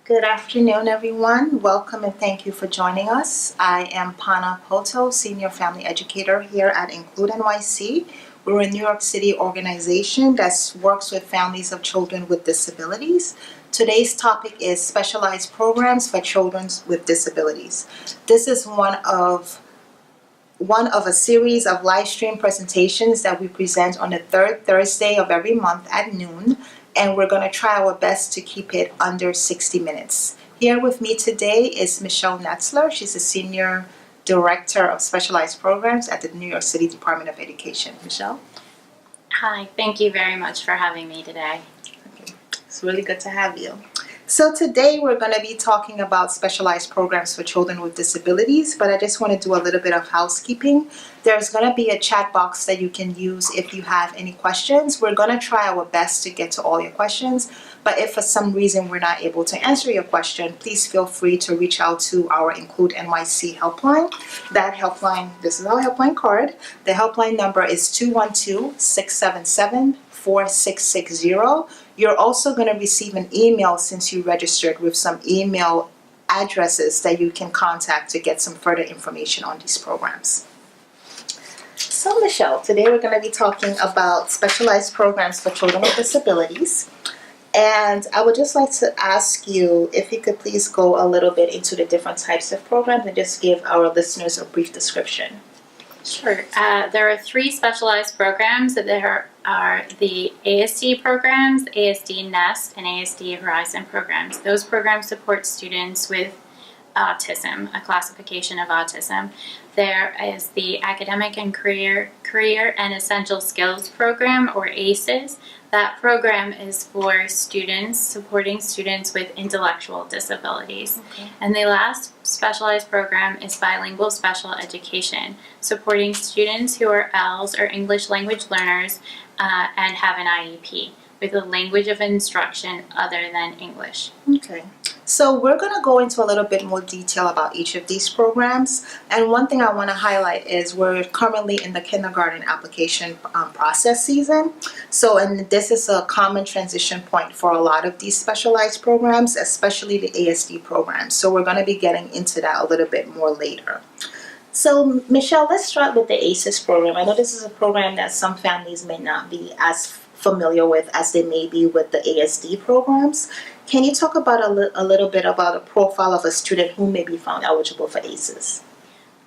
Good afternoon, everyone. Welcome and thank you for joining us. I am Kpoto, Senior Family Educator here at INCLUDEnyc. We're a New York City organization that works with families of children with disabilities. Today's topic is specialized programs for children with disabilities. This is one of a series of live stream presentations that we present on the third Thursday of every month at noon, and we're going to try our best to keep it under 60 minutes. Here with me today is Michelle Netzler. She's a Senior Director of Specialized Programs at the New York City Department of Education. Michelle? Hi, thank you very much for having me today. Okay. It's really good to have you. So today we're going to be talking about specialized programs for children with disabilities, but I just want to do a little bit of housekeeping. There's going to be a chat box that you can use if you have any questions. We're going to try our best to get to all your questions, but if for some reason we're not able to answer your question, please feel free to reach out to our INCLUDEnyc helpline. That helpline, this is our helpline card. The helpline number is 212-677-4660. You're also going to receive an email since you registered with some email addresses that you can contact to get some further information on these programs. So Michelle, today we're going to be talking about specialized programs for children with disabilities. And I would just like to ask you if you could please go a little bit into the different types of programs and just give our listeners a brief description. Sure. There are three specialized programs. There are the Asd Programs, Asd Nest, and Asd Horizon programs. Those programs support students with autism, a classification of autism. There is the Academic and Career and Essential Skills program, or Asus. That program is for students, supporting students with intellectual disabilities. Okay. And the last specialized program is Bilingual Special Education, supporting students who are ELs, or English language learners, and have an IEP with a language of instruction other than English. Okay. So we're going to go into a little bit more detail about each of these programs. And one thing I want to highlight is we're currently in the kindergarten application process season. And this is a common transition point for a lot of these specialized programs, especially the Asd programs. So we're going to be getting into that a little bit more later. So Michelle, let's start with the Asus program. I know this is a program that some families may not be as familiar with as they may be with the Asd programs. Can you talk about a little bit about a profile of a student who may be found eligible for Asus?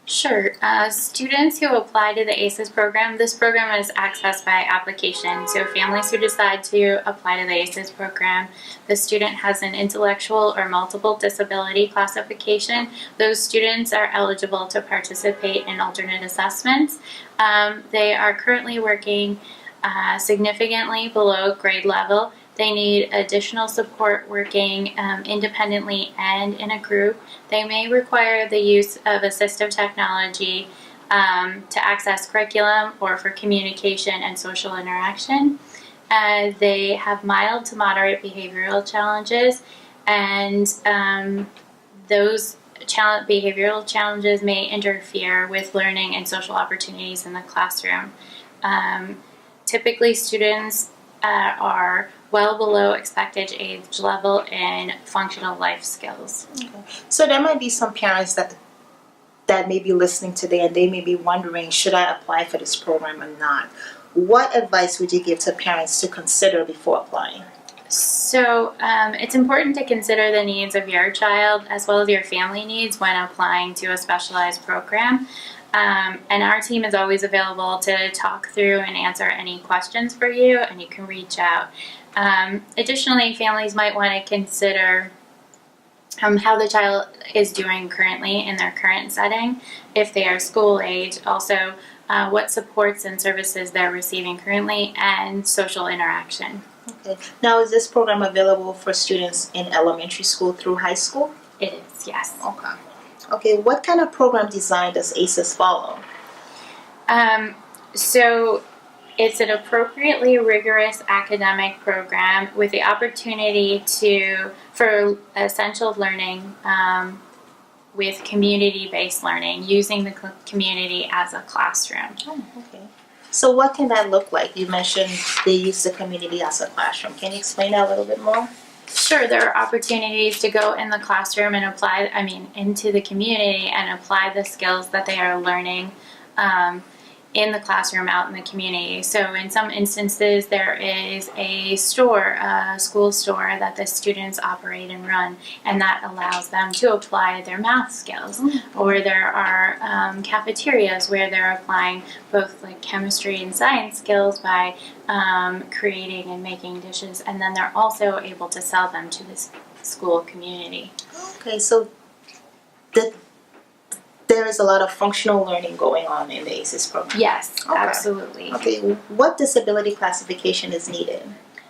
Sure. Students who apply to the Asus program, this program is accessed by application. So families who decide to apply to the Asus program, the student has an intellectual or multiple disability classification. Those students are eligible to participate in alternate assessments. They are currently working significantly below grade level. They need additional support working independently and in a group. They may require the use of assistive technology to access curriculum or for communication and social interaction. They have mild to moderate behavioral challenges, and those behavioral challenges may interfere with learning and social opportunities in the classroom. Typically, students are well below expected age level in functional life skills. Okay. So there might be some parents that may be listening today and they may be wondering, should I apply for this program or not? What advice would you give to parents to consider before applying? So it's important to consider the needs of your child as well as your family needs when applying to a specialized program. And our team is always available to talk through and answer any questions for you, and you can reach out. Additionally, families might want to consider how the child is doing currently in their current setting, if they are school age, also what supports and services they're receiving currently, and social interaction. Okay. Now, is this program available for students in elementary school through high school? It is, yes. Okay. Okay, what kind of program design does Asus follow? So it's an appropriately rigorous academic program with the opportunity for essential learning with community-based learning, using the community as a classroom. Oh, okay. So what can that look like? You mentioned they use the community as a classroom. Can you explain that a little bit more? Sure, there are opportunities to go in the classroom and into the community and apply the skills that they are learning in the classroom out in the community. So in some instances, there is a store, a school store that the students operate and run, and that allows them to apply their math skills. Or there are cafeterias where they're applying both like chemistry and science skills by creating and making dishes, and then they're also able to sell them to the school community. Okay, so there is a lot of functional learning going on in the Asus program. Yes, Okay. absolutely. Okay, what disability classification is needed?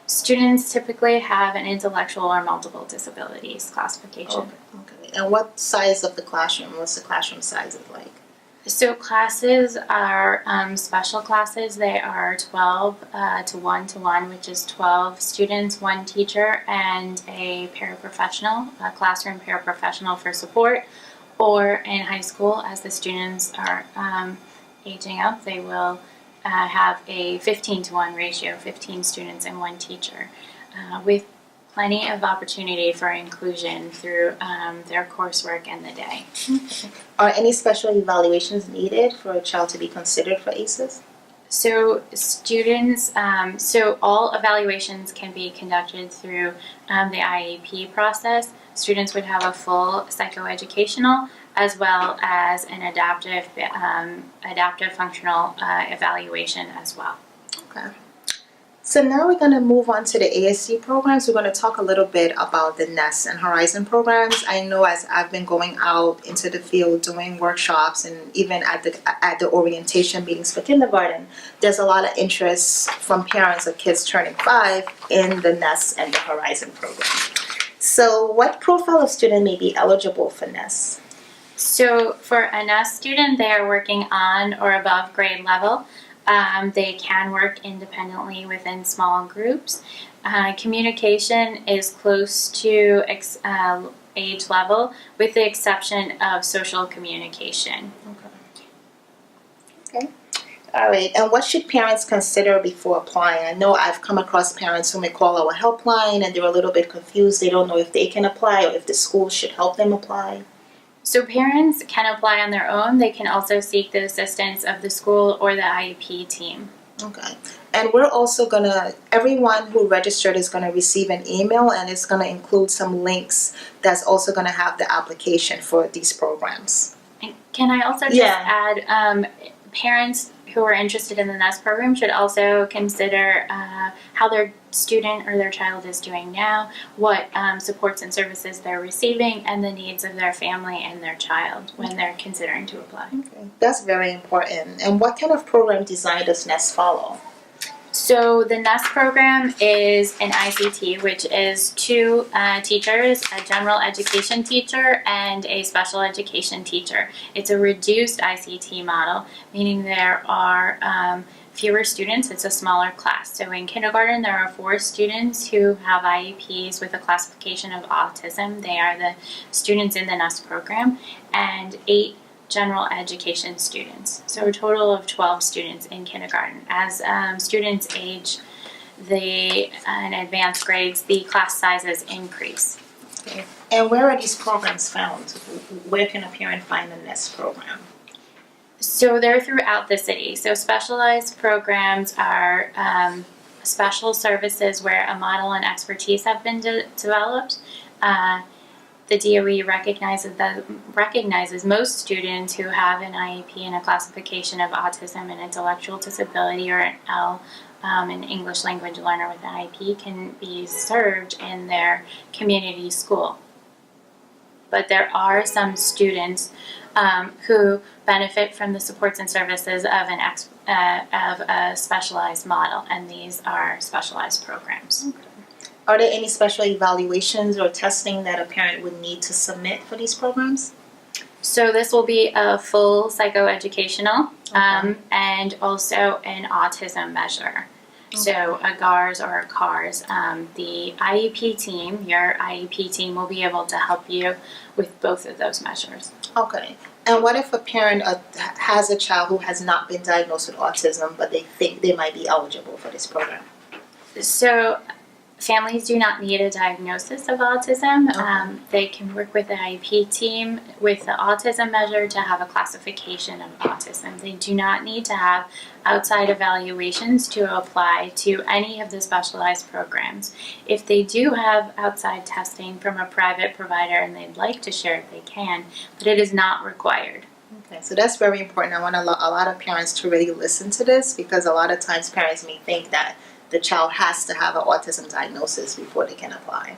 Students typically have an intellectual or multiple disabilities classification. Okay. And what size of the classroom? What's the classroom size like? So classes are special classes. They are 12 to 1-to-1, which is 12 students, 1 teacher, and a paraprofessional, a classroom paraprofessional for support. Or in high school, as the students are aging up, they will have a 15-to-1 ratio, 15 students and 1 teacher, with plenty of opportunity for inclusion through their coursework and the day. Are any special evaluations needed for a child to be considered for ACEs? So students, so all evaluations can be conducted through the IEP process. Students would have a full psychoeducational as well as an adaptive functional evaluation as well. Okay. So now we're going to move on to the ASD programs. We're going to talk a little bit about the NEST and Horizon programs. I know as I've been going out into the field doing workshops and even at the orientation meetings for kindergarten, there's a lot of interest from parents of kids turning 5 in the NEST and the Horizon program. So what profile of student may be eligible for NEST? So for a NEST student, they are working on or above grade level. They can work independently within small groups. Communication is close to age level, with the exception of social communication. Okay. All right. And what should parents consider before applying? I know I've come across parents who may call our helpline and they're a little bit confused. They don't know if they can apply or if the school should help them apply. So parents can apply on their own. They can also seek the assistance of the school or the IEP team. Okay. And we're also everyone who registered is going to receive an email, and it's going to include some links that's also going to have the application for these programs. And can I also just add, parents who are interested in the NEST program should also consider how their student or their child is doing now, what supports and services they're receiving, and the needs of their family and their child when they're considering to apply. Okay. That's very important. And what kind of program design does NEST follow? So the NEST program is an ICT, which is 2 teachers, a general education teacher and a special education teacher. It's a reduced ICT model, meaning there are fewer students. It's a smaller class. So in kindergarten, there are 4 students who have IEPs with a classification of autism. They are the students in the NEST program, and 8 general education students. So a total of 12 students in kindergarten. As students age in advanced grades, the class sizes increase. Okay. And where are these programs found? Where can a parent find the NEST program? So they're throughout the city. So specialized programs are special services where a model and expertise have been developed. The DOE recognizes most students who have an IEP and a classification of autism and intellectual disability, or an L, an English language learner with an IEP, can be served in their community school. But there are some students who benefit from the supports and services of a specialized model, and these are specialized programs. Okay. Are there any special evaluations or testing that a parent would need to submit for these programs? So this will be a full psychoeducational and also an autism measure. Okay. So a GARS or a CARS. The IEP team, your IEP team, will be able to help you with both of those measures. Okay. And what if a parent has a child who has not been diagnosed with autism, but they think they might be eligible for this program? So Families do not need a diagnosis of autism. Okay. They can work with the IEP team with the autism measure to have a classification of autism. They do not need to have outside evaluations to apply to any of the specialized programs. If they do have outside testing from a private provider and they'd like to share it, they can, but it is not required. Okay, so that's very important. I want a lot of parents to really listen to this, because a lot of times parents may think that the child has to have an autism diagnosis before they can apply.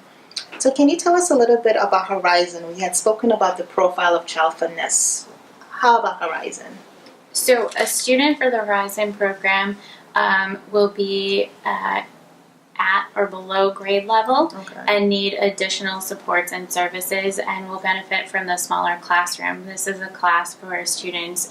So can you tell us a little bit about Horizon? We had spoken about the profile of child finesse. How about Horizon? So a student for the Horizon program will be at or below grade level and need additional supports and services, and will benefit from the smaller classroom. This is a class for students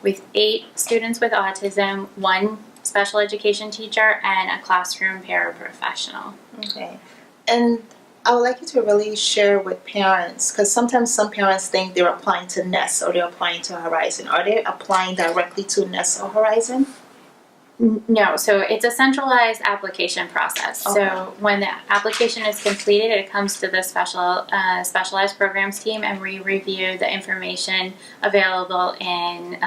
with 8 students with autism, 1 special education teacher, and a classroom paraprofessional. Okay. And I would like you to really share with parents, because sometimes some parents think they're applying to Nest or they're applying to Horizon. Are they applying directly to Nest or Horizon? No, so it's a centralized application process. Okay. So when the application is completed, it comes to the specialized programs team, and we review the information available in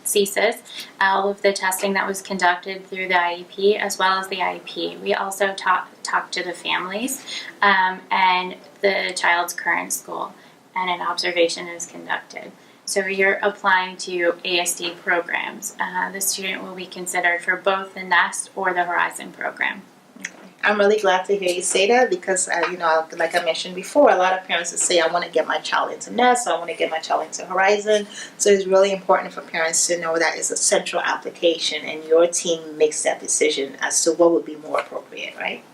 CSIS, all of the testing that was conducted through the IEP as well as the IEP. We also talk to the families and the child's current school, and an observation is conducted. So you're applying to Asd Programs. The student will be considered for both the Nest or the Horizon program. Okay. I'm really glad to hear you say that, because, like I mentioned before, a lot of parents will say, I want to get my child into Nest, or I want to get my child into Horizon. So it's really important for parents to know that it's a central application, and your team makes that decision as to what would be more appropriate, right?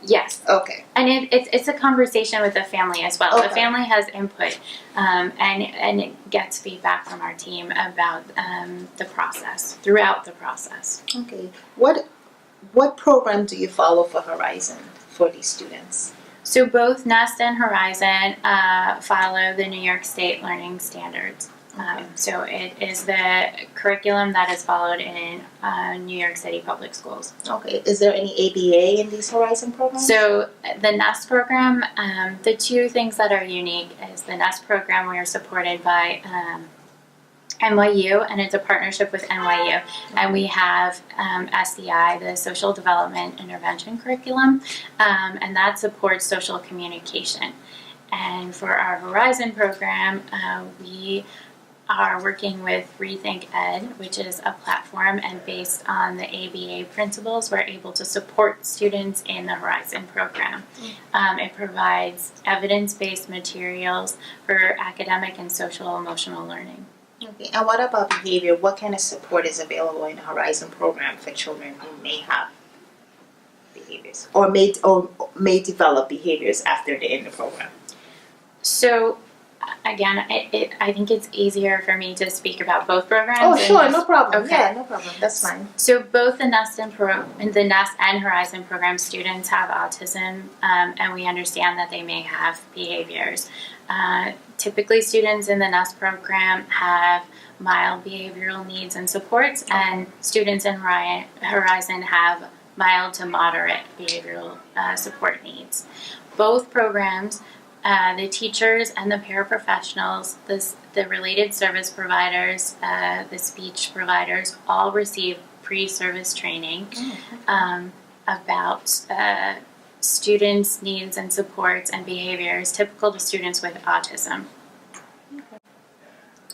Yes. Okay. And it's a conversation with the family as well. Okay. The family has input and it gets feedback from our team about the process, throughout the process. Okay. What program do you follow for Horizon for these students? So both Nest and Horizon follow the New York State Learning Standards. So it is the curriculum that is followed in New York City public schools. Okay. Is there any ABA in these Horizon programs? So the Nest program, the 2 things that are unique is the Nest program, we are supported by NYU, and it's a partnership with NYU. And we have SDI, the Social Development Intervention Curriculum, and that supports social communication. And for our Horizon program, we are working with Rethink Ed, which is a platform, and based on the ABA principles, we're able to support students in the Horizon program. It provides evidence-based materials for academic and social emotional learning. Okay. And what about behavior? What kind of support is available in the Horizon program for children who may have behaviors or may develop behaviors after they're in the program? So again, I think it's easier for me to speak about both programs. Oh, sure, no problem. Okay. Yeah, no problem. That's fine. So both the Nest and Horizon program students have autism, and we understand that they may have behaviors. Typically, students in the Nest program have mild behavioral needs and supports, and students in Horizon have mild to moderate behavioral support needs. Both programs, the teachers and the paraprofessionals, the related service providers, the speech providers, all receive pre-service training about students' needs and supports and behaviors typical to students with autism.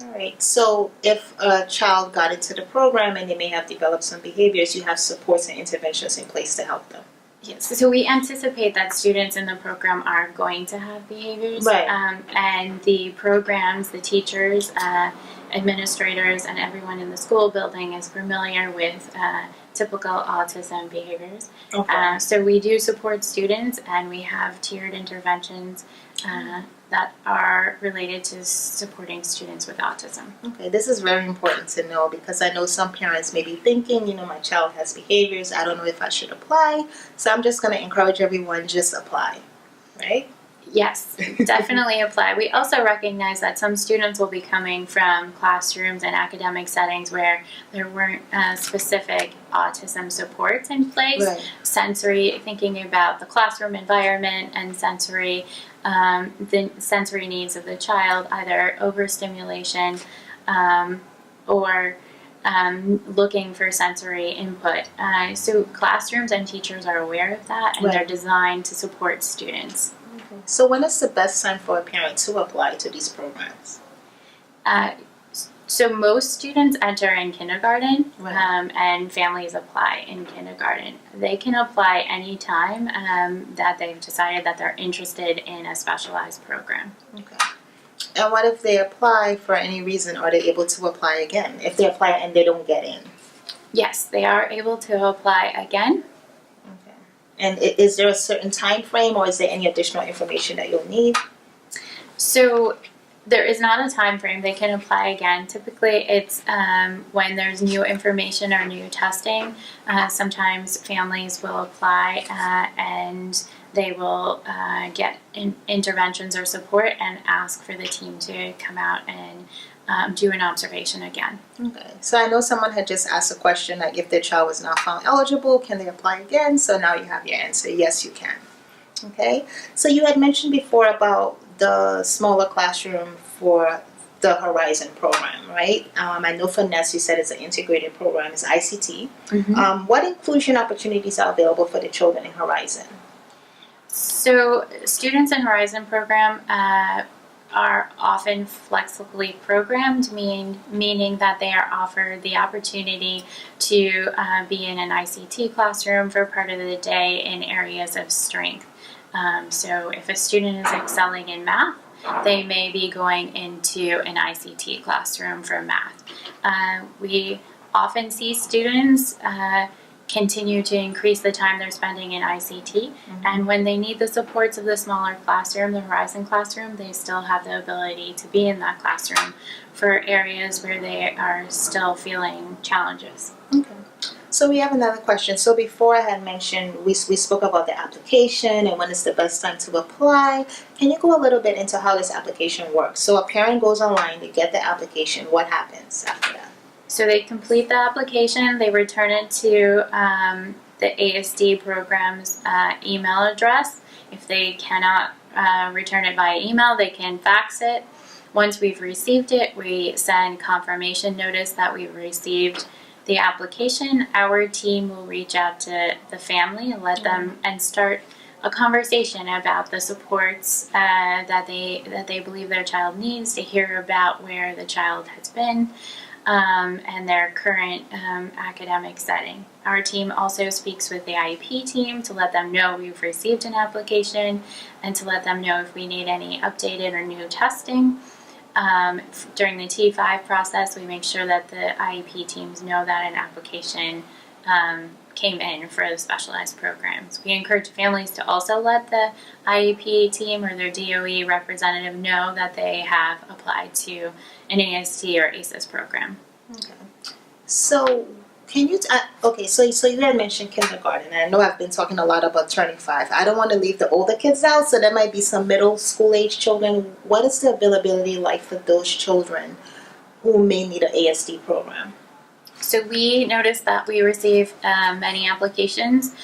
All right. So if a child got into the program and they may have developed some behaviors, you have supports and interventions in place to help them. Yes, so we anticipate that students in the program are going to have behaviors, right. And the programs, the teachers, administrators, and everyone in the school building is familiar with typical autism behaviors. Okay. So we do support students, and we have tiered interventions that are related to supporting students with autism. Okay, this is very important to know, because I know some parents may be thinking, my child has behaviors, I don't know if I should apply. So I'm just going to encourage everyone, just apply, right? Yes, definitely apply. We also recognize that some students will be coming from classrooms and academic settings where there weren't specific autism supports in place. Right. Sensory, thinking about the classroom environment and sensory, the sensory needs of the child, either overstimulation or looking for sensory input. So classrooms and teachers are aware of that, and Right. they're designed to support students. So when is the best time for a parent to apply to these programs? So most students enter in kindergarten, Right. and families apply in kindergarten. They can apply anytime that they've decided that they're interested in a specialized program. Okay. And what if they apply for any reason? Are they able to apply again if they apply and they don't get in? Yes, they are able to apply again. Okay. And is there a certain time frame, or is there any additional information that you'll need? So there is not a time frame. They can apply again. Typically, it's when there's new information or new testing. Sometimes families will apply and they will get interventions or support and ask for the team to come out and do an observation again. Okay. So I know someone had just asked a question like, if their child was not found eligible, can they apply again? So now you have your answer. Yes, you can. Okay. So you had mentioned before about the smaller classroom for the Horizon program, right? I know for Ness you said it's an integrated program, it's ICT. Mm-hmm. What inclusion opportunities are available for the children in Horizon? So students in Horizon program are often flexibly programmed, meaning that they are offered the opportunity to be in an ICT classroom for part of the day in areas of strength. So if a student is excelling in math, they may be going into an ICT classroom for math. We often see students continue to increase the time they're spending in ICT, and when they need the supports of the smaller classroom, the Horizon classroom, they still have the ability to be in that classroom for areas where they are still feeling challenges. Okay. So we have another question. So before I had mentioned, we spoke about the application and when is the best time to apply. Can you go a little bit into how this application works? So a parent goes online, they get the application. What happens after that? So they complete the application, they return it to the Asd Program's email address. If they cannot return it by email, they can fax it. Once we've received it, we send confirmation notice that we've received the application. Our team will reach out to the family and let them and start a conversation about the supports that they believe their child needs, to hear about where the child has been and their current academic setting. Our team also speaks with the IEP team to let them know we've received an application and to let them know if we need any updated or new testing. During the T5 process, we make sure that the IEP teams know that an application came in for the specialized programs. We encourage families to also let the IEP team or their DOE representative know that they have applied to an ASD or Asus program. Okay. So can you, so you had mentioned kindergarten, and I know I've been talking a lot about turning 5. I don't want to leave the older kids out, so there might be some middle school age children. What is the availability like for those children who may need an ASD program? So we noticed that we receive many applications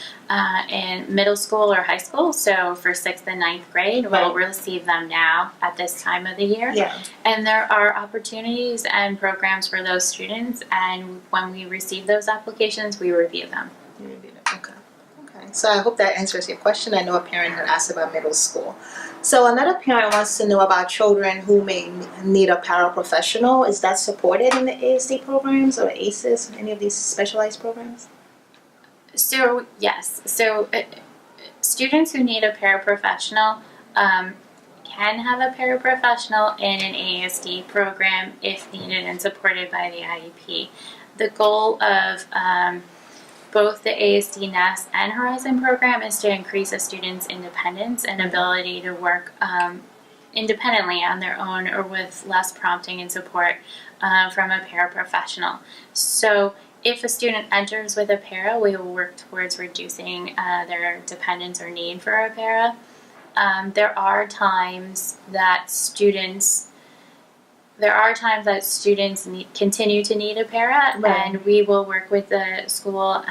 in middle school or high school. So for 6th and 9th grade, we'll receive them now at this time of the year. Yeah. And there are opportunities and programs for those students. And when we receive those applications, we review them. Okay. Okay. So I hope that answers your question. I know a parent had asked about middle school. So another parent wants to know about children who may need a paraprofessional. Is that supported in the ASD programs or ACES, any of these specialized programs? So yes. So students who need a paraprofessional can have a paraprofessional in an ASD program if needed and supported by the IEP. The goal of both the ASD NES and Horizon program is to increase a student's independence and ability to work independently on their own or with less prompting and support from a paraprofessional. So if a student enters with a para, we will work towards reducing their dependence or need for a para. There are times that students continue to need a para, Right. and we will work with the school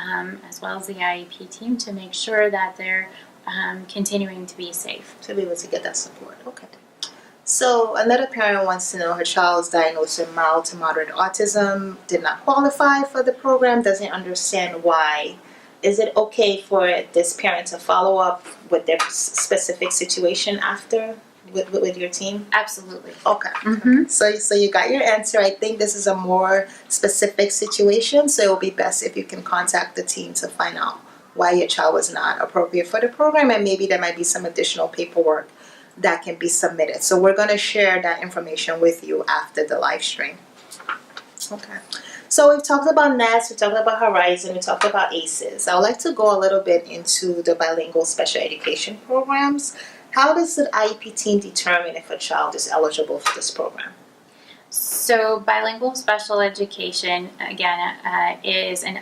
as well as the IEP team to make sure that they're continuing to be safe. To be able to get that support. Okay. So another parent wants to know her child's diagnosed with mild to moderate autism, did not qualify for the program, doesn't understand why. Is it okay for this parent to follow up with their specific situation after with your team? Absolutely. Okay. Mm-hmm. So you got your answer. I think this is a more specific situation, so it will be best if you can contact the team to find out why your child was not appropriate for the program, and maybe there might be some additional paperwork that can be submitted. So we're going to share that information with you after the live stream. Okay. So we've talked about Nest, we talked about Horizon, we talked about ACEs. I would like to go a little bit into the bilingual special education programs. How does the IEP team determine if a child is eligible for this program? So bilingual special education, again, is an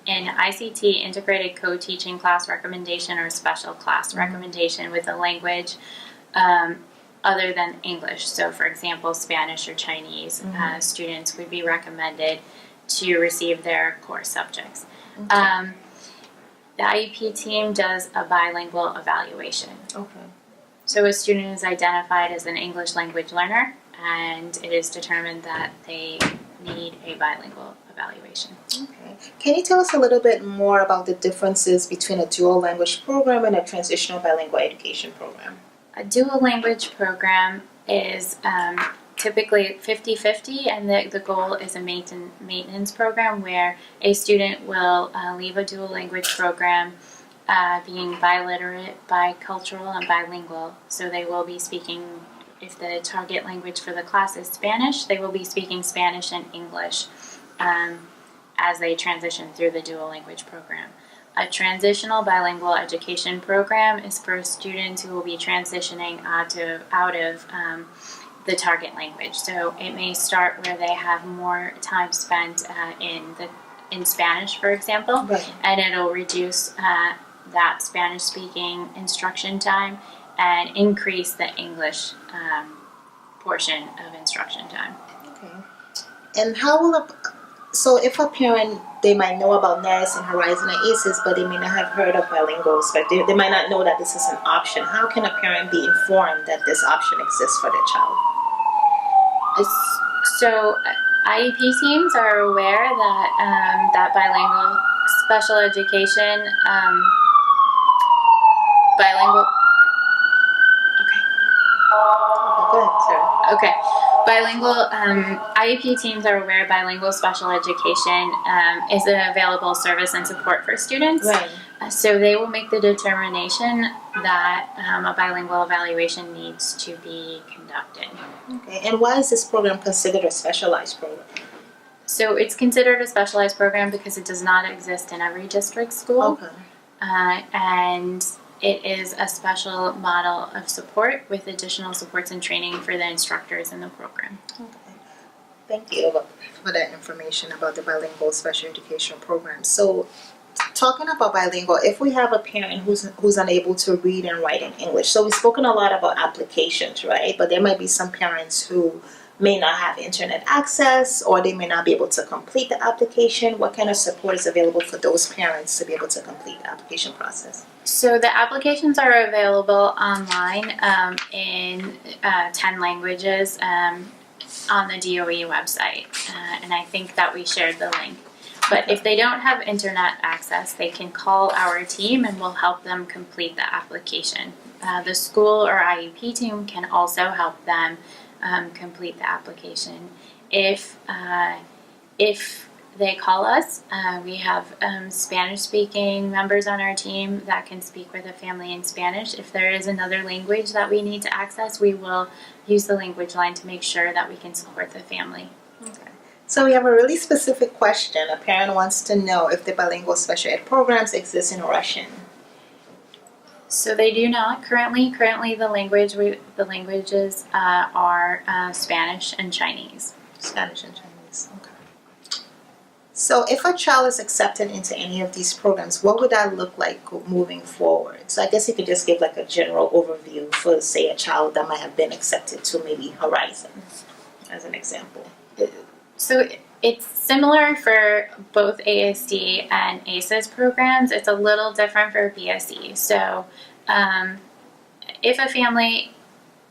ICT integrated co-teaching class recommendation or special class recommendation with a language other than English. So for example, Spanish or Chinese students would be recommended to receive their core subjects. Okay. The IEP team does a bilingual evaluation. Okay. So a student is identified as an English language learner, and it is determined that they need a bilingual evaluation. Okay. Can you tell us a little bit more about the differences between a dual language program and a transitional bilingual education program? A dual language program is typically 50-50, and the goal is a maintenance program where a student will leave a dual language program being biliterate, bicultural, and bilingual. So they will be speaking, if the target language for the class is Spanish, they will be speaking Spanish and English as they transition through the dual language program. A transitional bilingual education program is for students who will be transitioning out of the target language. So it may start where they have more time spent in Spanish, for example, Right. and it'll reduce that Spanish-speaking instruction time and increase the English portion of instruction time. Okay. And how will so if a parent, they might know about Nest and Horizon and ACEs, but they may not have heard of bilinguals, but they might not know that this is an option. How can a parent be informed that this option exists for their child? So IEP teams are aware that that bilingual special education, bilingual. Okay, go ahead, sir. Okay. Bilingual, IEP teams are aware bilingual special education is an available service and support for students. Right. So they will make the determination that a bilingual evaluation needs to be conducted. Okay. And why is this program considered a specialized program? So it's considered a specialized program because it does not exist in every district school. Okay. And it is a special model of support with additional supports and training for the instructors in the program. Okay. Thank you for that information about the bilingual special education program. So, talking about bilingual, if we have a parent who's unable to read and write in English, so we've spoken a lot about applications, right? But there might be some parents who may not have internet access, or they may not be able to complete the application. What kind of support is available for those parents to be able to complete the application process? So the applications are available online in 10 languages on the DOE website, and I think that we shared the link. But if they don't have internet access, they can call our team and we'll help them complete the application. The school or IEP team can also help them complete the application. If they call us, we have Spanish-speaking members on our team that can speak with a family in Spanish. If there is another language that we need to access, we will use the language line to make sure that we can support the family. Okay. So we have a really specific question. A parent wants to know if the bilingual special ed programs exist in Russian. So they do not currently. Currently, the languages are Spanish and Chinese. Spanish and Chinese. Okay. So if a child is accepted into any of these programs, what would that look like moving forward? So I guess you could just give like a general overview for, say, a child that might have been accepted to maybe Horizon, as an example. So it's similar for both ASD and ASIS programs. It's a little different for BSE. So if a family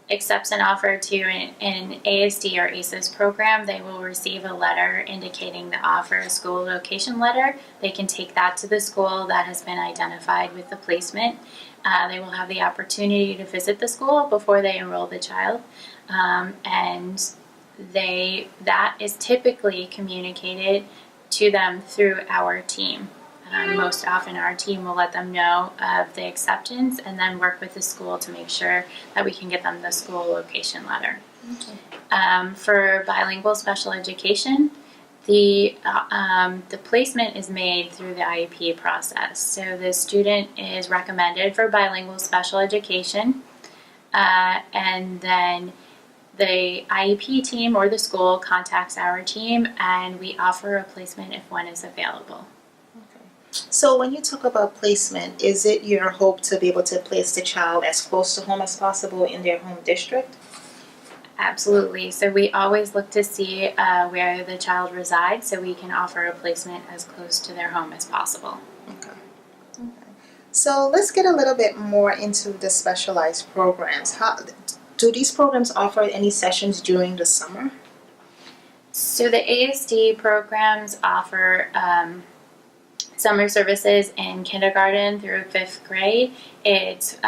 accepts an offer to an ASD or ASIS program, they will receive a letter indicating the offer, a school location letter. They can take that to the school that has been identified with the placement. They will have the opportunity to visit the school before they enroll the child, and that is typically communicated to them through our team. Most often our team will let them know of the acceptance and then work with the school to make sure that we can get them the school location letter. Okay. For bilingual special education, the placement is made through the IEP process. So the student is recommended for bilingual special education, and then the IEP team or the school contacts our team, and we offer a placement if one is available. So when you talk about placement, is it your hope to be able to place the child as close to home as possible in their home district? Absolutely. So we always look to see where the child resides so we can offer a placement as close to their home as possible. Okay. So let's get a little bit more into the specialized programs. Do these programs offer any sessions during the summer? So the ASD programs offer summer services in kindergarten through 5th grade. It's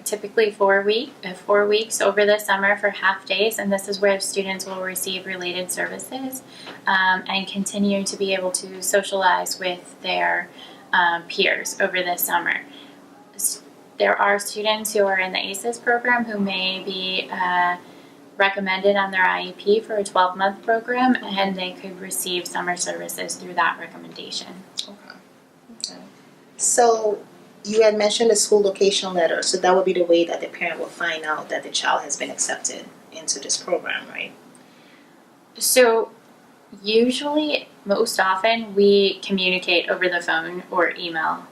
typically 4 weeks over the summer for half days, and this is where students will receive related services and continue to be able to socialize with their peers over the summer. There are students who are in the ASIS program who may be recommended on their IEP for a 12-month program, and they could receive summer services through that recommendation. Okay. So you had mentioned the school location letter, so that would be the way that the parent will find out that the child has been accepted into this program, right? So usually, most often, we communicate over the phone or email.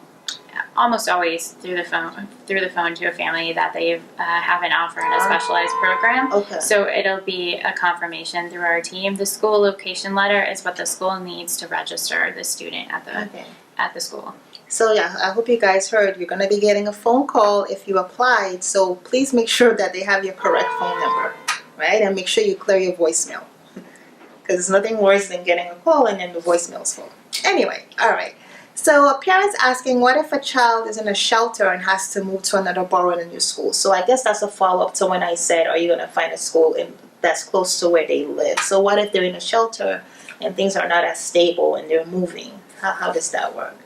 Almost always through the phone to a family that they have an offer in a specialized program. Okay. So it'll be a confirmation through our team. The school location letter is what the school needs to register the student at the school. So yeah, I hope you guys heard you're going to be getting a phone call if you applied. So please make sure that they have your correct phone number, right? And make sure you clear your voicemail, because there's nothing worse than getting a call and then the voicemail's full. Anyway, all right. So a parent's asking, what if a child is in a shelter and has to move to another borough in a new school? So I guess that's a follow-up to when I said, are you going to find a school that's close to where they live? So what if they're in a shelter and things are not as stable and they're moving? How does that work?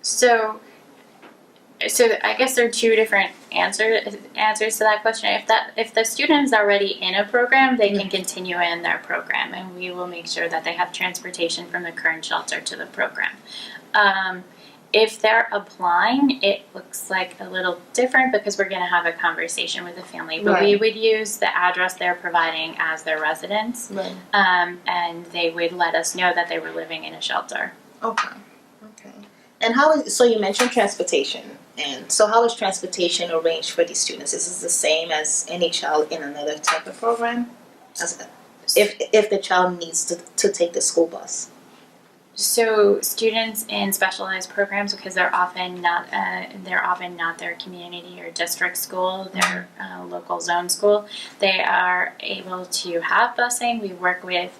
So I guess there are two different answers to that question. If the student is already in a program, they can continue in their program, and we will make sure that they have transportation from the current shelter to the program. If they're applying, it looks like a little different because we're going to have a conversation with the family. But we would use the address they're providing as their residence, and they would let us know that they were living in a shelter. Okay. And so you mentioned transportation. And so how is transportation arranged for these students? Is this the same as any child in another type of program? If the child needs to take the school bus? So students in specialized programs, because they're often not their community or district school, their local zone school, they are able to have busing. We work with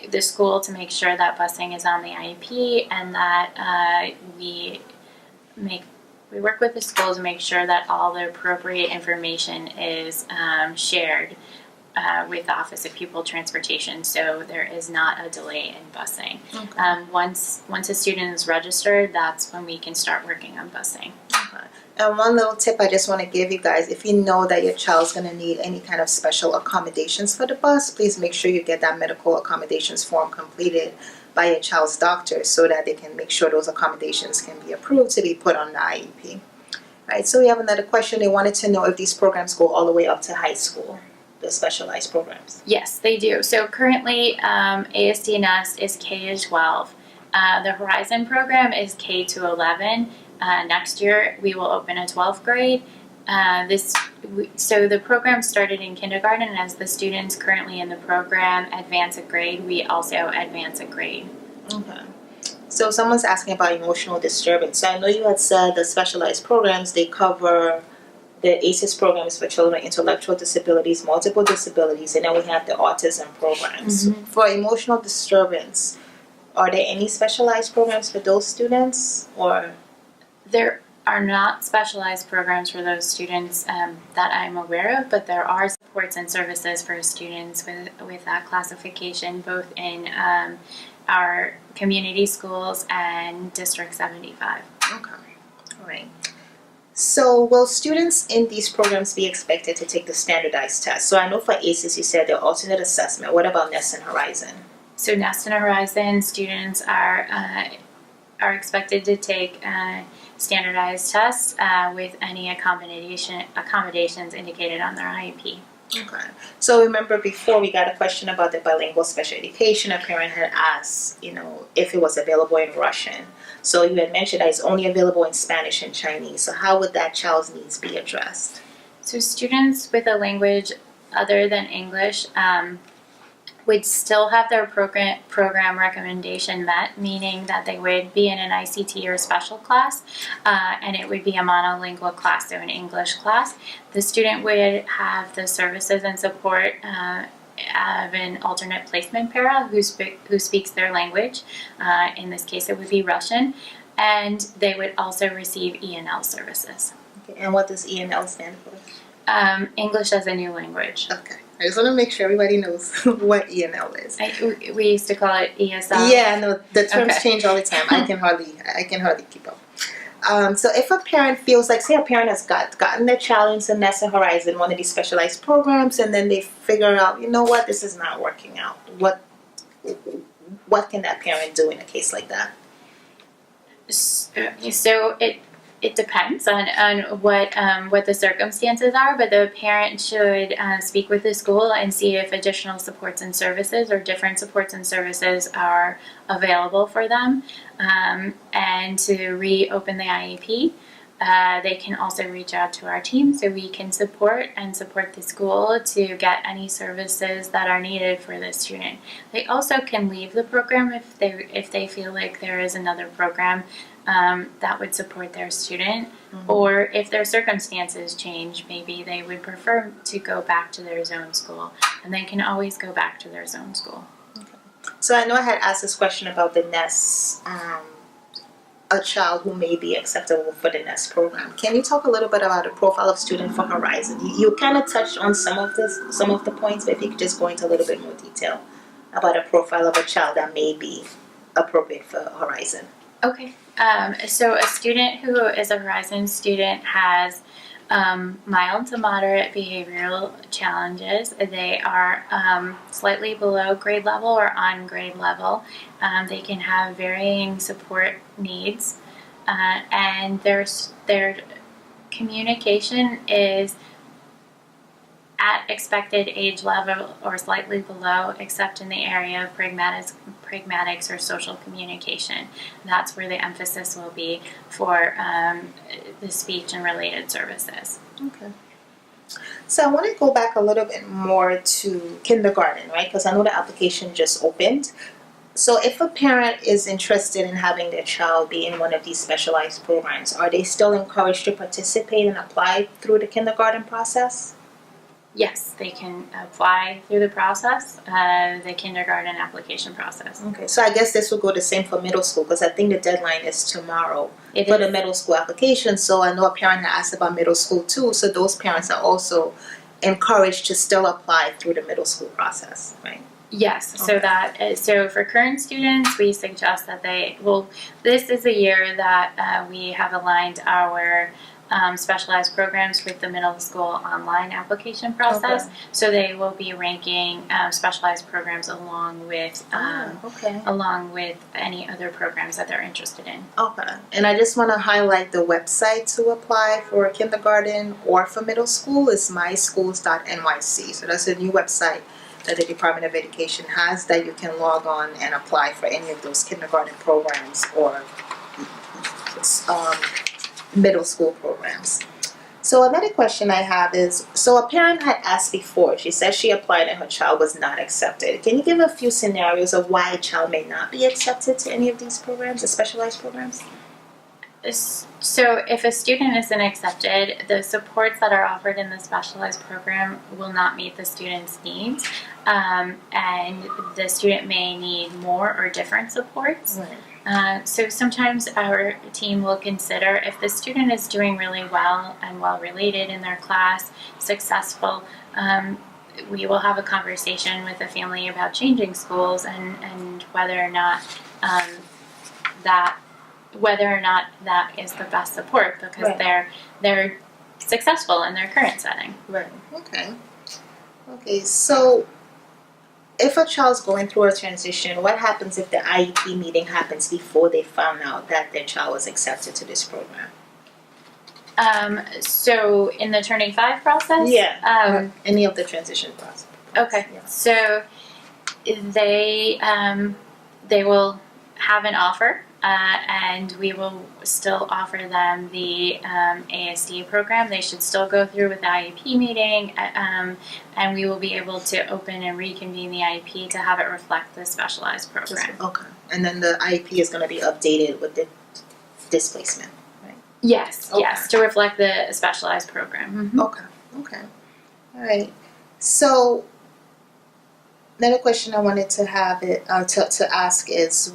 the school to make sure that busing is on the IEP, and that we work with the school to make sure that all the appropriate information is shared with the Office of Pupil Transportation, so there is not a delay in busing. Okay. Once a student is registered, that's when we can start working on busing. Okay. And one little tip I just want to give you guys, if you know that your child's going to need any kind of special accommodations for the bus, please make sure you get that medical accommodations form completed by your child's doctor so that they can make sure those accommodations can be approved to be put on the IEP. All right, so we have another question. They wanted to know if these programs go all the way up to high school. the specialized programs? Yes, they do. So currently, ASD Nest is K to 12. The Horizon program is K to 11. Next year, we will open a 12th grade. So the program started in kindergarten, and as the students currently in the program advance a grade, we also advance a grade. Okay. So someone's asking about emotional disturbance. So I know you had said the specialized programs, they cover the Asus programs for children with intellectual disabilities, multiple disabilities, and then we have the autism programs. Mm-hmm. For emotional disturbance, are there any specialized programs for those students, or? There are not specialized programs for those students that I'm aware of, but there are supports and services for students with that classification, both in our community schools and District 75. Okay. All right. So will students in these programs be expected to take the standardized test? So I know for ACES you said the alternate assessment. What about Nest and Horizon? So Nest and Horizon students are expected to take standardized tests with any accommodations indicated on their IEP. Okay. So remember before we got a question about the bilingual special education, a parent had asked, if it was available in Russian. So you had mentioned that it's only available in Spanish and Chinese. So how would that child's needs be addressed? So students with a language other than English would still have their program recommendation met, meaning that they would be in an ICT or special class, and it would be a monolingual class, so an English class. The student would have the services and support of an alternate placement para who speaks their language. In this case, it would be Russian, and they would also receive ENL services. Okay. And what does ENL stand for? English as a new language. Okay. I just want to make sure everybody knows what ENL is. We used to call it ESL. Yeah, no, the terms change all the time. I can hardly keep up. So if a parent feels like, say a parent has gotten their child into Nest and Horizon, one of these specialized programs, and then they figure out, this is not working out. What can that parent do in a case like that? So it depends on what the circumstances are, but the parent should speak with the school and see if additional supports and services or different supports and services are available for them, and to reopen the IEP. They can also reach out to our team so we can support the school to get any services that are needed for the student. They also can leave the program if they feel like there is another program that would support their student, or if their circumstances change, maybe they would prefer to go back to their zone school, and they can always go back to their zone school. Okay. So I know I had asked this question about the Nest, a child who may be acceptable for the Nest program. Can you talk a little bit about the profile of student for Horizon? You kind of touched on some of the points, but if you could just go into a little bit more detail about a profile of a child that may be appropriate for Horizon. Okay. So a student who is a Horizon student has mild to moderate behavioral challenges. They are slightly below grade level or on grade level. They can have varying support needs, and their communication is at expected age level or slightly below, except in the area of pragmatics or social communication. That's where the emphasis will be for the speech and related services. Okay. So I want to go back a little bit more to kindergarten, right? Because I know the application just opened. So if a parent is interested in having their child be in one of these specialized programs, are they still encouraged to participate and apply through the kindergarten process? Yes, they can apply through the process, the kindergarten application process. Okay, so I guess this will go the same for middle school, because I think the deadline is tomorrow for the middle school application. So I know a parent had asked about middle school too, so those parents are also encouraged to still apply through the middle school process, right? Yes, so Okay. so for current students, we suggest that this is a year that we have aligned our specialized programs with the middle school online application process. Okay. So they will be ranking specialized programs Okay. along with any other programs that they're interested in. Okay. And I just want to highlight the website to apply for kindergarten or for middle school is myschools.nyc. So that's a new website that the Department of Education has that you can log on and apply for any of those kindergarten programs or um, middle school programs. So another question I have is, so a parent had asked before, she said she applied and her child was not accepted. Can you give a few scenarios of why a child may not be accepted to any of these programs, the specialized programs? So if a student isn't accepted, the supports that are offered in the specialized program will not meet the student's needs, and the student may need more or different supports. Right. So sometimes our team will consider if the student is doing really well and well related in their class, successful, we will have a conversation with the family about changing schools and whether or not that is the best support because Right. they're successful in their current setting. Right. Okay. Okay. So if a child's going through a transition, what happens if the IEP meeting happens before they found out that their child was accepted to this program? So in the turning 5 process? Yeah. Any of the transition process. Okay. Yeah. So they will have an offer, and we will still offer them the ASD program. They should still go through with the IEP meeting, and we will be able to open and reconvene the IEP to have it reflect the specialized program. Okay. And then the IEP is going to be updated with the displacement, right? Yes, Okay. yes, to reflect the specialized program. Mm-hmm. Okay. All right. So another question I wanted to have to ask is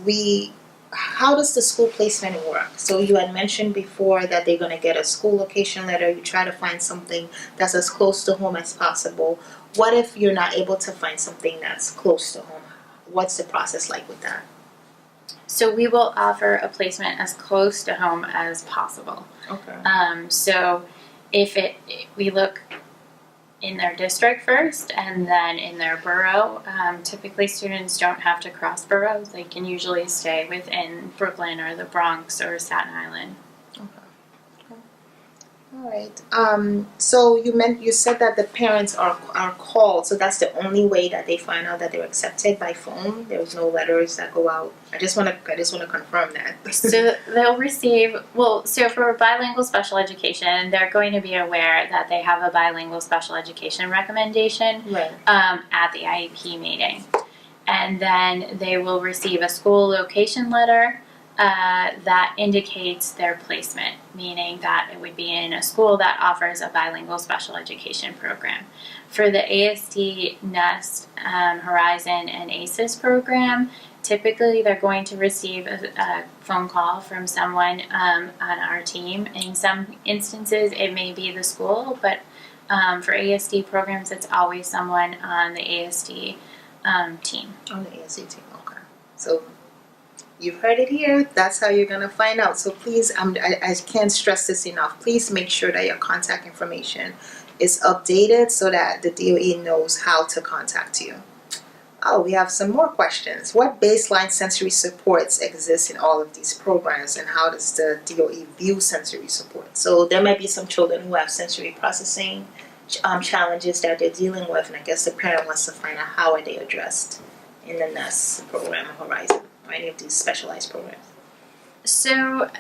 how does the school placement work? So you had mentioned before that they're going to get a school location letter. You try to find something that's as close to home as possible. What if you're not able to find something that's close to home? What's the process like with that? So we will offer a placement as close to home as possible. Okay. So we look in their district first and then in their borough. Typically students don't have to cross boroughs. They can usually stay within Brooklyn or the Bronx or Staten Island. Okay. All right. So you said that the parents are called. So that's the only way that they find out that they're accepted by phone. There's no letters that go out. I just want to confirm that. So they'll receive so for bilingual special education, they're going to be aware that they have a bilingual special education recommendation Right. At the IEP meeting, and then they will receive a school location letter that indicates their placement, meaning that it would be in a school that offers a bilingual special education program. For the ASD, Nest, Horizon, and Asus program, typically they're going to receive a phone call from someone on our team. In some instances, it may be the school, but for ASD programs, it's always someone on the ASD team. On the ASD team, okay. So you've heard it here. That's how you're going to find out. So please, I can't stress this enough. Please make sure that your contact information is updated so that the DOE knows how to contact you. Oh, we have some more questions. What baseline sensory supports exist in all of these programs, and how does the DOE view sensory support? So there might be some children who have sensory processing challenges that they're dealing with, and I guess the parent wants to find out how are they addressed in the NEST program or Horizon or any of these specialized programs. So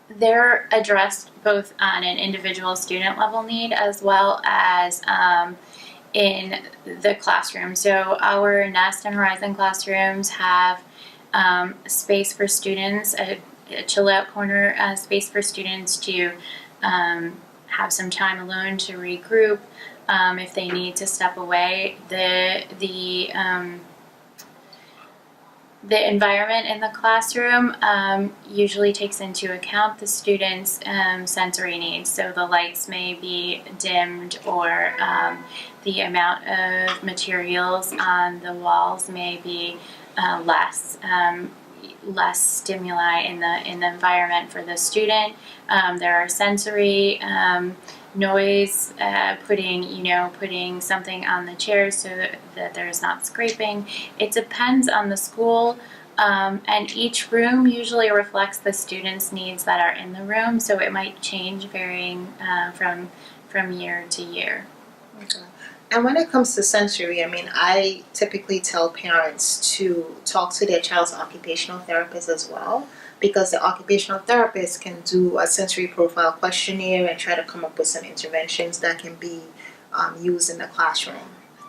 they're addressed both on an individual student level need as well as in the classroom. So our Nest and Horizon classrooms have space for students, a chill out corner space for students to have some time alone to regroup. If they need to step away, The environment in the classroom usually takes into account the students' sensory needs. So the lights may be dimmed, or the amount of materials on the walls may be less stimuli in the environment for the student. There are sensory noise, putting something on the chairs so that there's not scraping. It depends on the school, and each room usually reflects the students' needs that are in the room, so it might change varying from year to year. Okay. And when it comes to sensory, I typically tell parents to talk to their child's occupational therapist as well, because the occupational therapist can do a sensory profile questionnaire and try to come up with some interventions that can be used in the classroom.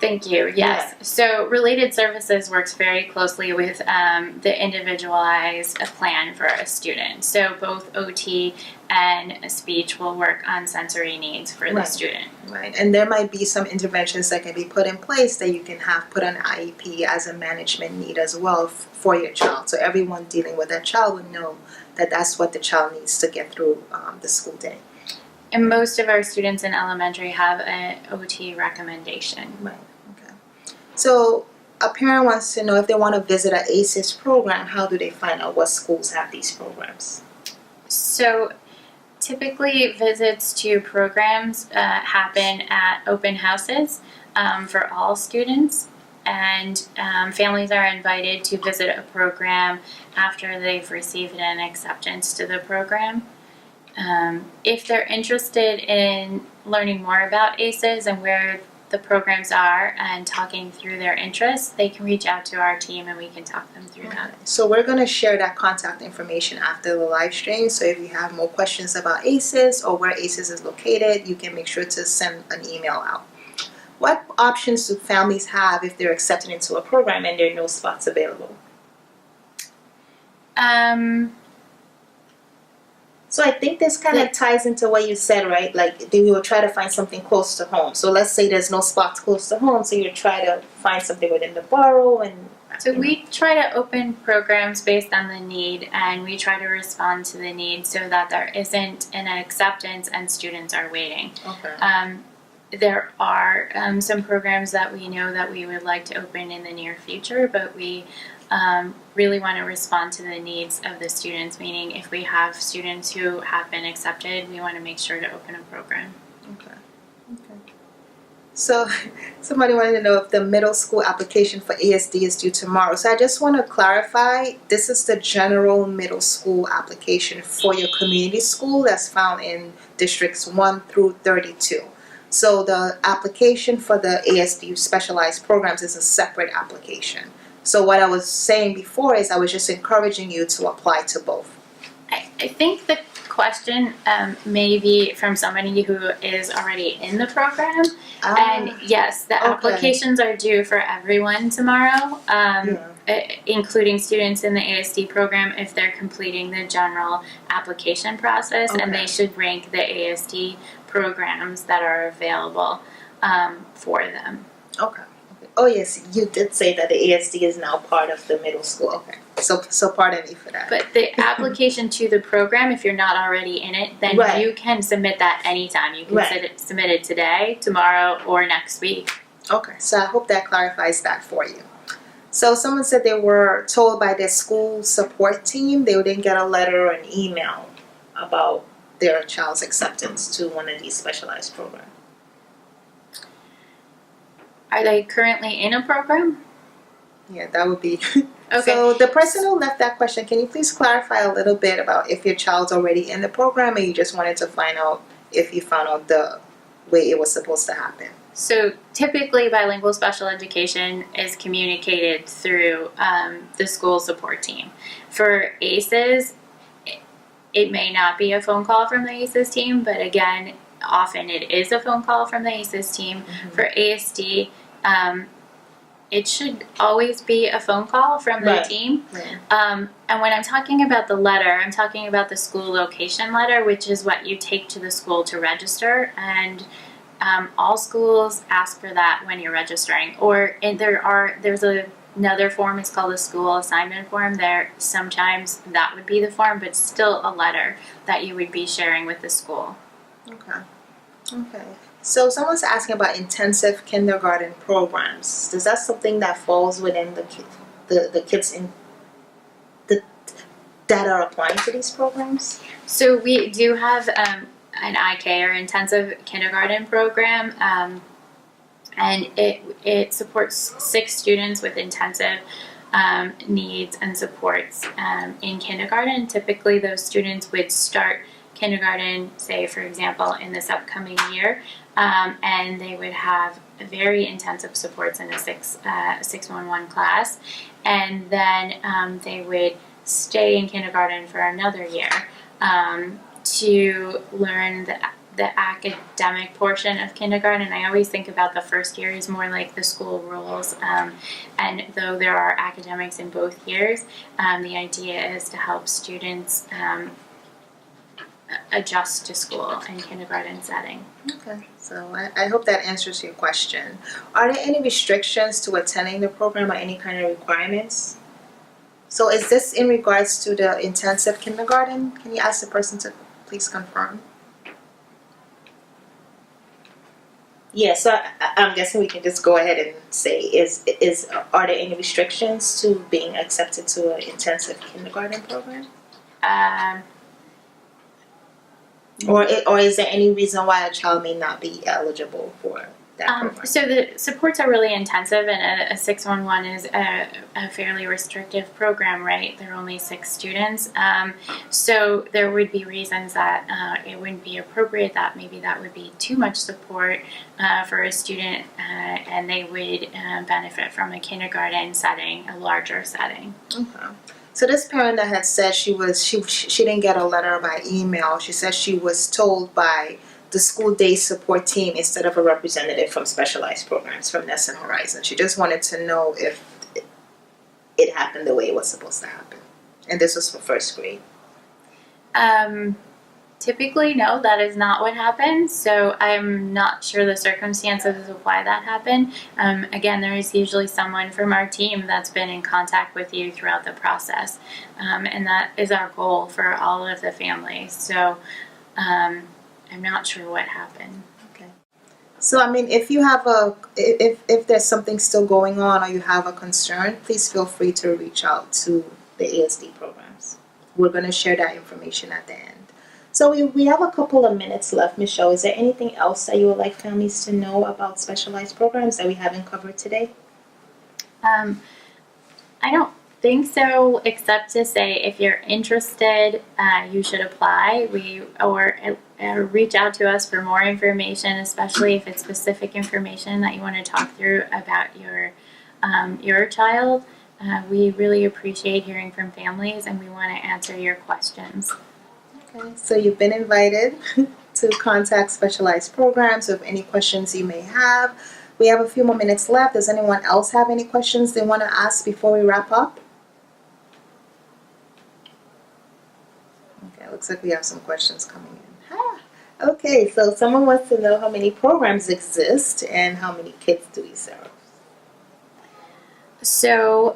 Thank you. Yes. Yeah. So Related Services works very closely with the individualized plan for a student. So both OT and speech will work on sensory needs for the student. Right. And there might be some interventions that can be put in place that you can have put on IEP as a management need as well for your child. So everyone dealing with that child would know that that's what the child needs to get through the school day. And most of our students in elementary have an OT recommendation. Right. Okay. So a parent wants to know if they want to visit an Asus program, how do they find out what schools have these programs? So typically visits to programs happen at open houses for all students, and families are invited to visit a program after they've received an acceptance to the program. If they're interested in learning more about ACEs and where the programs are and talking through their interests, they can reach out to our team and we can talk them through that. So we're going to share that contact information after the live stream. So if you have more questions about ACEs or where ACEs is located, you can make sure to send an email out. What options do families have if they're accepted into a program and there are no spots available? So I think this kind of ties into what you said, right? Like they will try to find something close to home. So let's say there's no spots close to home, so you try to find something within the borough. And so we try to open programs based on the need, and we try to respond to the need so that there isn't an acceptance and students are waiting. Okay. There are some programs that we know that we would like to open in the near future, but we really want to respond to the needs of the students, meaning if we have students who have been accepted, we want to make sure to open a program. Okay. So somebody wanted to know if the middle school application for ASD is due tomorrow. So I just want to clarify, this is the general middle school application for your community school that's found in districts 1 through 32. So the application for the ASD specialized programs is a separate application. So what I was saying before is I was just encouraging you to apply to both. I think the question may be from somebody who is already in the program. And yes, the applications are due for everyone tomorrow, including students in the ASD program if they're completing the general application process, and they should rank the ASD programs that are available for them. Okay. Oh yes, you did say that the ASD is now part of the middle school. Okay, so pardon me for that. But the application to the program, if you're not already in it, then you can submit that anytime. You can submit it today, tomorrow, or next week. Okay, so I hope that clarifies that for you. So someone said they were told by their school support team they didn't get a letter or an email about their child's acceptance to one of these specialized programs. Are they currently in a program? Yeah, that would be. Okay. So the person who left that question, can you please clarify a little bit about if your child's already in the program and you just wanted to find out if you found out the way it was supposed to happen? So typically bilingual special education is communicated through the school support team. For ACEs, it may not be a phone call from the ACEs team, but again, often it is a phone call from the ACEs team. Mm-hmm. For ASD, it should always be a phone call from the team. Right. And when I'm talking about the letter, I'm talking about the school location letter, which is what you take to the school to register. And all schools ask for that when you're registering. Or there's a another form is called a school assignment form. There, sometimes that would be the form, but still a letter that you would be sharing with the school. Okay. Okay. So someone's asking about intensive kindergarten programs. Is that something that falls within the kids in that are applying to these programs? So we do have an IK, or intensive kindergarten program, and it supports 6 students with intensive needs and supports in kindergarten. Typically, those students would start kindergarten, say for example, in this upcoming year, and they would have very intensive supports in a 611 class, and then they would stay in kindergarten for another year to learn the academic portion of kindergarten. I always think about the first year as more like the school rules, and though there are academics in both years, the idea is to help students adjust to school and kindergarten setting. Okay, so I hope that answers your question. Are there any restrictions to attending the program or any kind of requirements? So is this in regards to the intensive kindergarten? Can you ask the person to please confirm? Yeah, so I'm guessing we can just go ahead and say, are there any restrictions to being accepted to an intensive kindergarten program? Or is there any reason why a child may not be eligible for that program? So the supports are really intensive, and a 611 is a fairly restrictive program, right? There are only 6 students. So there would be reasons that it wouldn't be appropriate, that maybe that would be too much support for a student, and they would benefit from a kindergarten setting, a larger setting. Okay. So this parent that had said she didn't get a letter by email. She said she was told by the school day support team instead of a representative from specialized programs from Netzler and Horizon. She just wanted to know if it happened the way it was supposed to happen. And this was for first grade. Typically, no, that is not what happened. So I'm not sure the circumstances of why that happened. Again, there is usually someone from our team that's been in contact with you throughout the process. And that is our goal for all of the families. So I'm not sure what happened. Okay. So I mean, if you have if there's something still going on or you have a concern, please feel free to reach out to the Asd programs. We're going to share that information at the end. So we have a couple of minutes left, Michelle. Is there anything else that you would like families to know about specialized programs that we haven't covered today? I don't think so, except to say if you're interested, you should apply. Or reach out to us for more information, especially if it's specific information that you want to talk through about your child. We really appreciate hearing from families, and we want to answer your questions. Okay, so you've been invited to contact specialized programs with any questions you may have. We have a few more minutes left. Does anyone else have any questions they want to ask before we wrap up? Okay, looks like we have some questions coming in. Okay, so someone wants to know how many programs exist and how many kids do we serve? So,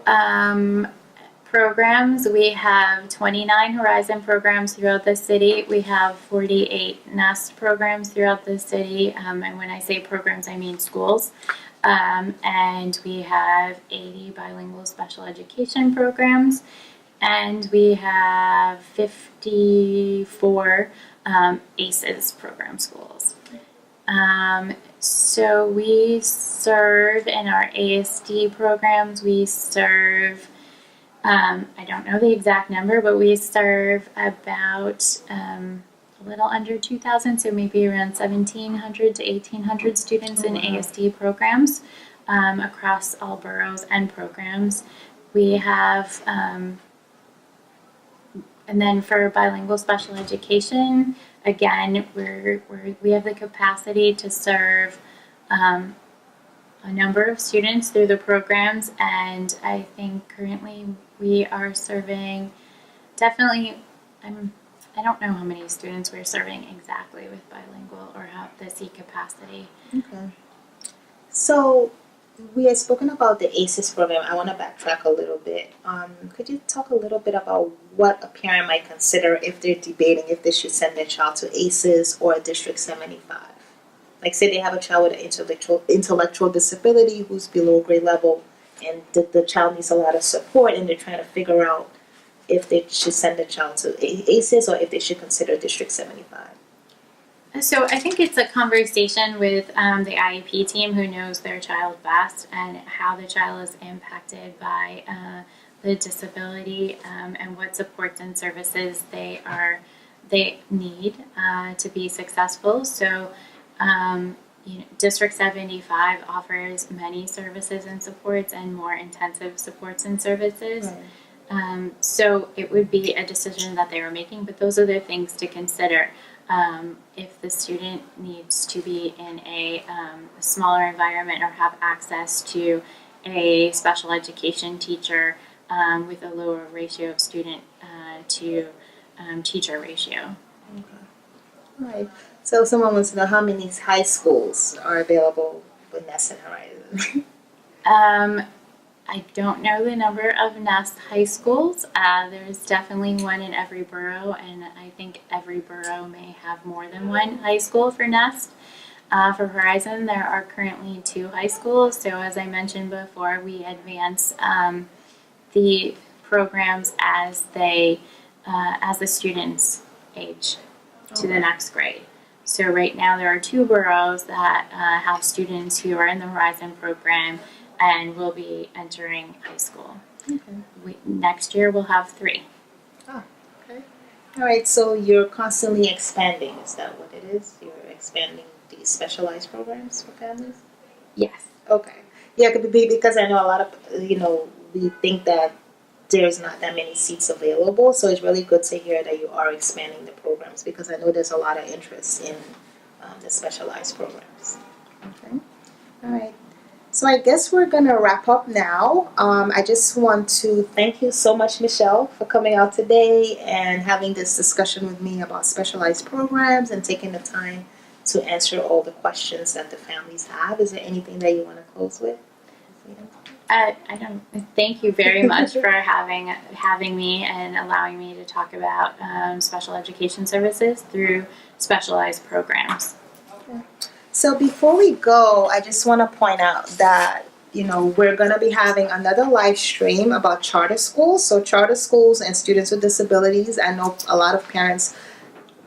programs, we have 29 Horizon programs throughout the city. We have 48 Asd programs throughout the city, and when I say programs, I mean schools. And we have 80 bilingual special education programs, and we have 54 Asus program schools. So we serve in our ASD programs, we serve I don't know the exact number, but we serve about a little under 2,000, so maybe around 1,700 to 1,800 students in ASD programs across all boroughs and programs. We have, and then for bilingual special education, again, we have the capacity to serve a number of students through the programs, and I think currently we are serving definitely, I don't know how many students we're serving exactly with bilingual or have the seat capacity. Okay. So We had spoken about the Asus program. I want to backtrack a little bit. Could you talk a little bit about what a parent might consider if they're debating if they should send their child to Asus or District 75? Like, say they have a child with an intellectual disability who's below grade level, and the child needs a lot of support, and they're trying to figure out if they should send the child to Asus or if they should consider District 75. So I think it's a conversation with the IEP team who knows their child best and how the child is impacted by the disability and what supports and services they need to be successful. So District 75 offers many services and supports and more intensive supports and services. Right. So it would be a decision that they were making, but those are the things to consider. If the student needs to be in a smaller environment or have access to a special education teacher with a lower ratio of student to teacher ratio. Okay. All right. So someone wants to know how many high schools are available with Nest and Horizon. I don't know the number of Nest high schools. There's definitely one in every borough, and I think every borough may have more than one high school for Nest. For Horizon, there are currently 2 high schools. So as I mentioned before, we advance the programs as the students age to the next grade. So right now there are 2 boroughs that have students who are in the Horizon program and will be entering high school. Okay. Next year we'll have 3. Oh, okay. All right, so you're constantly expanding. Is that what it is? You're expanding these specialized programs for families? Yes. Okay. Yeah, because I know a lot of, we think that there's not that many seats available, so it's really good to hear that you are expanding the programs because I know there's a lot of interest in the specialized programs. Okay. All right. So I guess we're going to wrap up now. I just want to thank you so much, Michelle, for coming out today and having this discussion with me about specialized programs and taking the time to answer all the questions that the families have. Is there anything that you want to close with? I don't. Thank you very much for having me and allowing me to talk about special education services through specialized programs. Okay. So before we go, I just want to point out that, we're going to be having another live stream about charter schools. So charter schools and students with disabilities. I know a lot of parents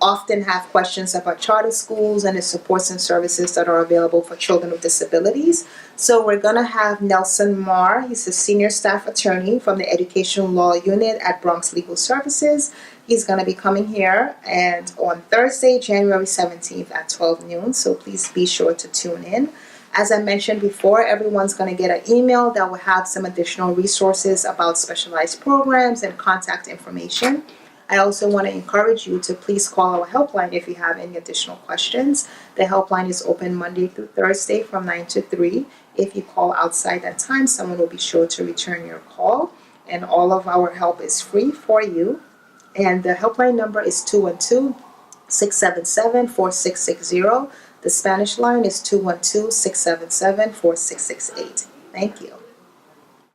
often have questions about charter schools and the supports and services that are available for children with disabilities. So we're going to have Nelson Marr. He's a senior staff attorney from the Education Law Unit at Bronx Legal Services. He's going to be coming here and on Thursday, January 17th at 12 noon. So please be sure to tune in. As I mentioned before, everyone's going to get an email that will have some additional resources about specialized programs and contact information. I also want to encourage you to please call our helpline if you have any additional questions. The helpline is open Monday through Thursday from 9 to 3. If you call outside that time, someone will be sure to return your call. And all of our help is free for you. And the helpline number is 212-677-4660. The Spanish line is 212-677-4668. Thank you.